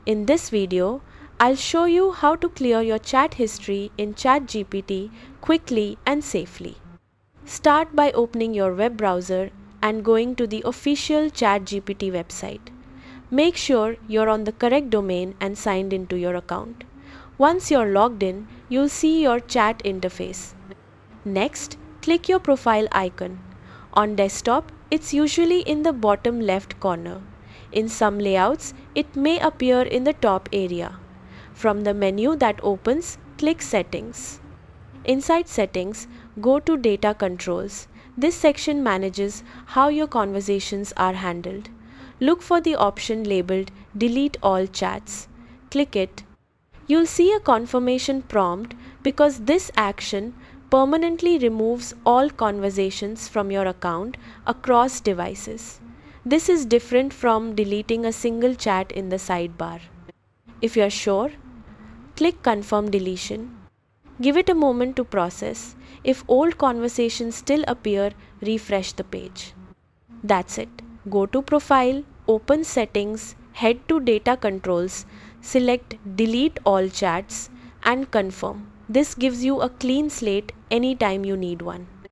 In this video, I'll show you how to clear your chat history in ChatGPT quickly and safely. Start by opening your web browser and going to the official ChatGPT website. Make sure you're on the correct domain and signed into your account. Once you're logged in, you'll see your chat interface. Next, click your profile icon. On desktop, it's usually in the bottom left corner. In some layouts, it may appear in the top area. From the menu that opens, click Settings. Inside Settings, go to Data Controls. This section manages how your conversations are handled. Look for the option labeled Delete All Chats. Click it. You'll see a confirmation prompt because this action permanently removes all conversations from your account across devices. This is different from deleting a single chat in the sidebar. If you're sure, click Confirm Deletion. Give it a moment to process. If old conversations still appear, refresh the page. That's it. Go to Profile, open Settings, head to Data Controls, select Delete All Chats and confirm. This gives you a clean slate anytime you need one.